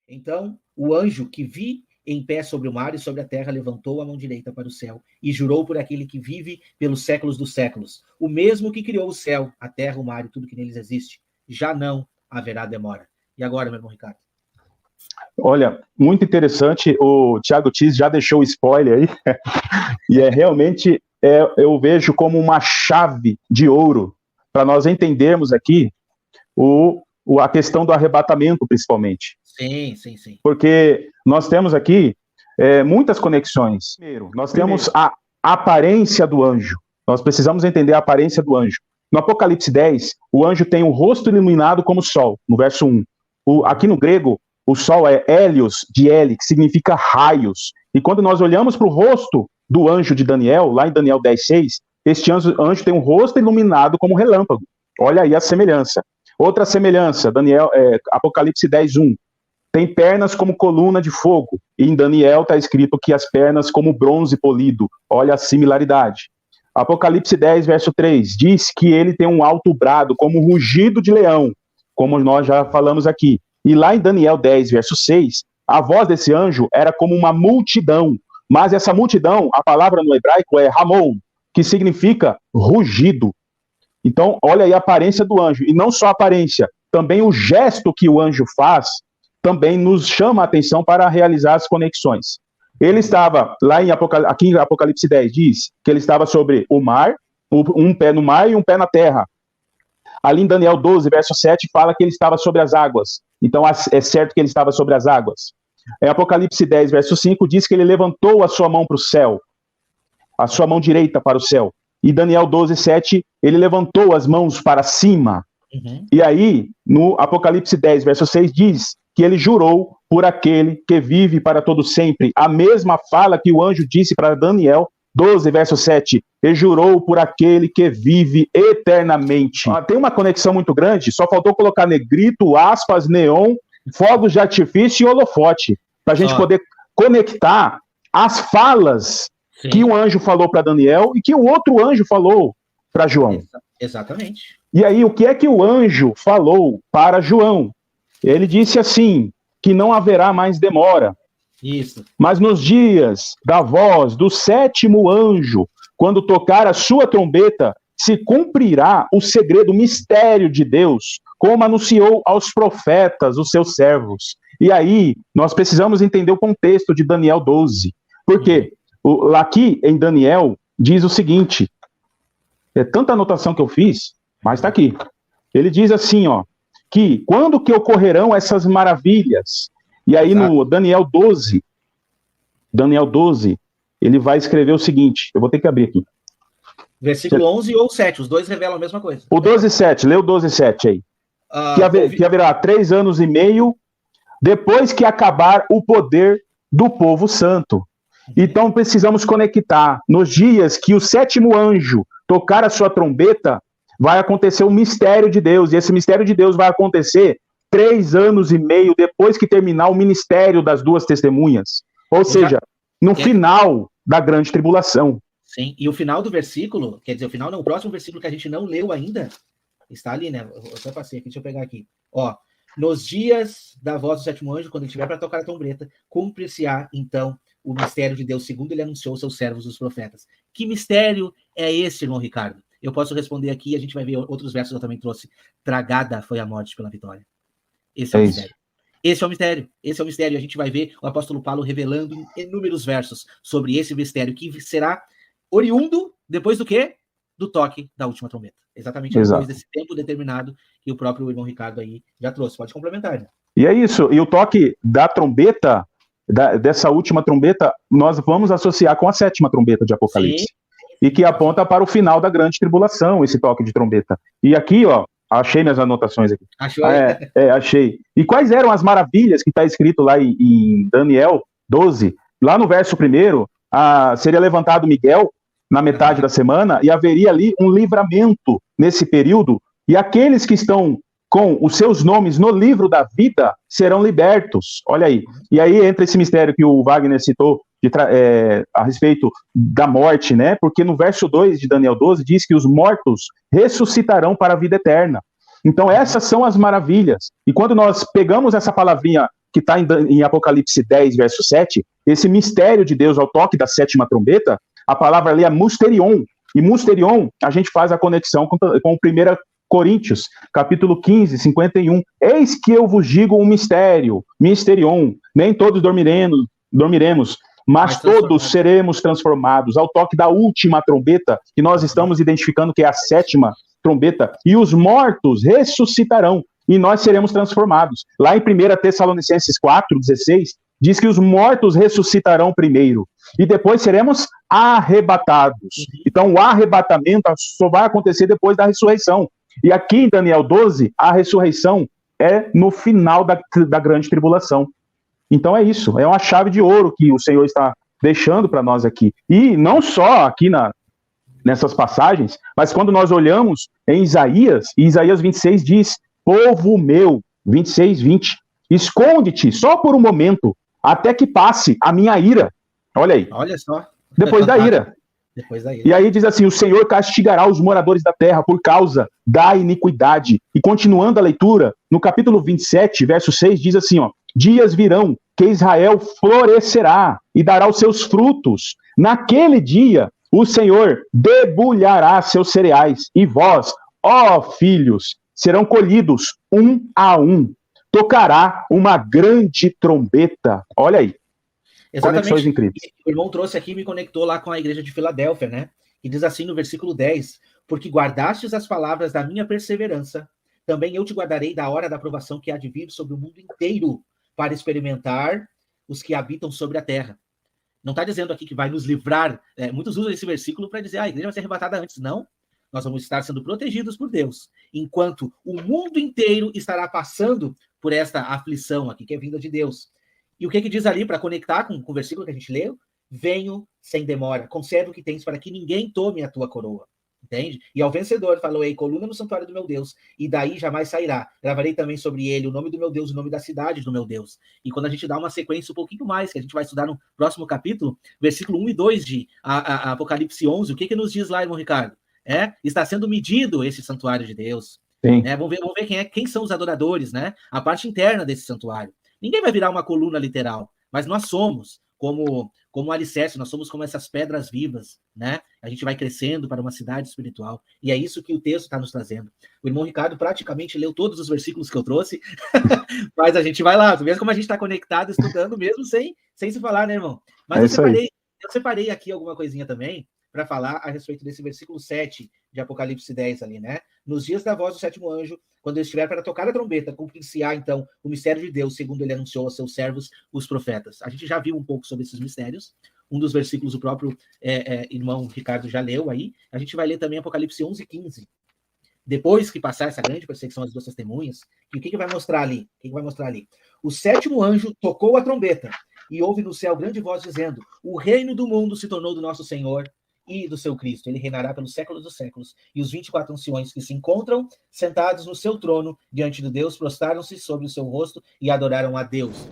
Então, o anjo que vi em pé sobre o mar e sobre a terra levantou a mão direita para o céu e jurou por aquele que vive pelos séculos dos séculos, o mesmo que criou o céu, a terra, o mar e tudo que neles existe. Já não haverá demora. E agora, meu irmão Ricardo? Olha, muito interessante, o Thiago Tis já deixou o spoiler aí, e realmente eu vejo como uma chave de ouro para nós entendermos aqui a questão do arrebatamento, principalmente. Sim. Porque nós temos aqui muitas conexões. Primeiro, nós temos a aparência do anjo. Nós precisamos entender a aparência do anjo. No Apocalipse 10, o anjo tem o rosto iluminado como o sol, no verso 1. Aqui no grego, o sol é hélios, de heli, que significa raios. E quando nós olhamos para o rosto do anjo de Daniel, lá em Daniel 10:6, este anjo tem um rosto iluminado como relâmpago. Olha aí a semelhança. Outra semelhança, Apocalipse 10:1. Tem pernas como coluna de fogo. E em Daniel está escrito que as pernas como bronze polido. Olha a similaridade. Apocalipse 10, verso 3, diz que ele tem um alto brado, como um rugido de leão, como nós já falamos aqui. E lá em Daniel 10, verso 6, a voz desse anjo era como uma multidão. Mas essa multidão, a palavra no hebraico é Ramon, que significa rugido. Então, olha aí a aparência do anjo. E não só a aparência, também o gesto que o anjo faz também nos chama a atenção para realizar as conexões. Ele estava, aqui em Apocalipse 10, diz que ele estava sobre o mar, um pé no mar e um pé na terra. Ali em Daniel 12, verso 7, fala que ele estava sobre as águas. Então, é certo que ele estava sobre as águas. Em Apocalipse 10, verso 5, diz que ele levantou a sua mão para o céu, a sua mão direita para o céu. E Daniel 12, 7, ele levantou as mãos para cima. Uhum. E aí, no Apocalipse 10, verso 6, diz que ele jurou por aquele que vive para todo sempre. A mesma fala que o anjo disse para Daniel 12, verso 7. Ele jurou por aquele que vive eternamente. Tem uma conexão muito grande, só faltou colocar negrito, aspas, neon, fogos de artifício e holofote, para a gente poder conectar as falas que um anjo falou para Daniel e que o outro anjo falou para João. Exatamente. E aí, o que é que o anjo falou para João? Ele disse assim, que não haverá mais demora. Isso. Mas nos dias da voz do sétimo anjo, quando tocar a sua trombeta, se cumprirá o segredo, o mistério de Deus, como anunciou aos profetas, os seus servos. E aí, nós precisamos entender o contexto de Daniel 12. Porque aqui em Daniel, diz o seguinte, é tanta anotação que eu fiz, mas está aqui. Ele diz assim, que quando que ocorrerão essas maravilhas? E aí no Daniel 12, ele vai escrever o seguinte, eu vou ter que abrir aqui. Versículo 11 ou 7, os dois revelam a mesma coisa. O 12:7, lê o 12:7 aí. Que haverá 3 anos e meio depois que acabar o poder do povo santo. Então precisamos conectar. Nos dias que o sétimo anjo tocar a sua trombeta, vai acontecer o mistério de Deus. E esse mistério de Deus vai acontecer 3 anos e meio depois que terminar o ministério das duas testemunhas. Ou seja, no final da grande tribulação. Sim, e o final do versículo, quer dizer, o final não, o próximo versículo que a gente não leu ainda, está ali, né? Eu até passei aqui, deixa eu pegar aqui. Nos dias da voz do sétimo anjo, quando ele estiver para tocar a trombeta, cumprir-se-á, então, o mistério de Deus, segundo ele anunciou aos seus servos, os profetas. Que mistério é esse, irmão Ricardo? Eu posso responder aqui, a gente vai ver outros versos que eu também trouxe. Tragada foi a morte pela vitória. Esse é o mistério. Esse é o mistério. A gente vai ver o apóstolo Paulo revelando em inúmeros versos sobre esse mistério, que será oriundo depois do quê? Do toque da última trombeta. Exatamente depois desse tempo determinado que o próprio irmão Ricardo aí já trouxe. Pode complementar, né? E é isso. E o toque da trombeta, dessa última trombeta, nós vamos associar com a sétima trombeta de Apocalipse. Sim. E que aponta para o final da grande tribulação, esse toque de trombeta. E aqui, achei minhas anotações aqui. Achou? Achei. E quais eram as maravilhas que está escrito lá em Daniel 12? Lá no verso 1, seria levantado Miguel na metade da semana e haveria ali um livramento nesse período, e aqueles que estão com os seus nomes no livro da vida serão libertos. Olha aí. E aí entra esse mistério que o Wagner citou, a respeito da morte, né? Porque no verso 2 de Daniel 12 diz que os mortos ressuscitarão para a vida eterna. Então essas são as maravilhas. E quando nós pegamos essa palavrinha que está em Apocalipse 10, verso 7, esse mistério de Deus ao toque da sétima trombeta, a palavra ali é musterion. E musterion, a gente faz a conexão com 1 Coríntios, capítulo 15, 51. Eis que eu vos digo um mistério, misterion. Nem todos dormiremos, mas todos seremos transformados ao toque da última trombeta, que nós estamos identificando que é a sétima trombeta, e os mortos ressuscitarão, e nós seremos transformados. Lá em 1 Tessalonicenses 4, 16, diz que os mortos ressuscitarão primeiro, e depois seremos arrebatados. Então, o arrebatamento só vai acontecer depois da ressurreição. E aqui em Daniel 12, a ressurreição é no final da grande tribulação. Então é isso, é uma chave de ouro que o Senhor está deixando para nós aqui. E não só aqui nessas passagens, mas quando nós olhamos em Isaías, e Isaías 26 diz, povo meu, 26, 20, esconde-te só por um momento, até que passe a minha ira. Olha aí. Olha só. Depois da ira. E aí diz assim, o Senhor castigará os moradores da terra por causa da iniquidade. E continuando a leitura, no capítulo 27, verso 6, diz assim, ó, dias virão que Israel florescerá e dará os seus frutos. Naquele dia, o Senhor debulhará seus cereais, e vós, ó filhos, serão colhidos um a um. Tocará uma grande trombeta. Olha aí. Exatamente. Conexões incríveis. O irmão trouxe aqui e me conectou lá com a igreja de Filadélfia, né? E diz assim no versículo 10, porque guardastes as palavras da minha perseverança, também eu te guardarei da hora da aprovação que há de vir sobre o mundo inteiro, para experimentar os que habitam sobre a terra. Não está dizendo aqui que vai nos livrar, muitos usam esse versículo para dizer, a igreja vai ser arrebatada antes. Não, nós vamos estar sendo protegidos por Deus, enquanto o mundo inteiro estará passando por esta aflição aqui, que é vinda de Deus. E o que diz ali, para conectar com o versículo que a gente leu? Venho sem demora, conserva o que tens para que ninguém tome a tua coroa. Entende? E ao vencedor falou, ei, coluna no santuário do meu Deus, e daí jamais sairá. Gravarei também sobre ele o nome do meu Deus, o nome da cidade do meu Deus. E quando a gente dá uma sequência um pouquinho mais, que a gente vai estudar no próximo capítulo, versículo 1 e 2 de Apocalipse 11, o que nos diz lá, irmão Ricardo? Está sendo medido esse santuário de Deus. Vamos ver quem são os adoradores, né? A parte interna desse santuário. Ninguém vai virar uma coluna literal, mas nós somos como alicerce, nós somos como essas pedras vivas, né? A gente vai crescendo para uma cidade espiritual, e é isso que o texto está nos trazendo. O irmão Ricardo praticamente leu todos os versículos que eu trouxe, mas a gente vai lá, mesmo como a gente está conectado, estudando, mesmo sem se falar, né, irmão? Mas eu separei aqui alguma coisinha também, para falar a respeito desse versículo 7 de Apocalipse 10 ali, né? Nos dias da voz do sétimo anjo, quando ele estiver para tocar a trombeta, cumprir-se-á, então, o mistério de Deus, segundo ele anunciou aos seus servos, os profetas. A gente já viu um pouco sobre esses mistérios. Um dos versículos o próprio irmão Ricardo já leu aí. A gente vai ler também Apocalipse 11, 15. Depois que passar essa grande perseguição às duas testemunhas, e o que vai mostrar ali? O que vai mostrar ali? O sétimo anjo tocou a trombeta, e houve no céu grande voz dizendo, o reino do mundo se tornou do nosso Senhor e do seu Cristo. Ele reinará pelos séculos dos séculos. E os 24 anciões que se encontram sentados no seu trono diante de Deus prostraram-se sobre o seu rosto e adoraram a Deus.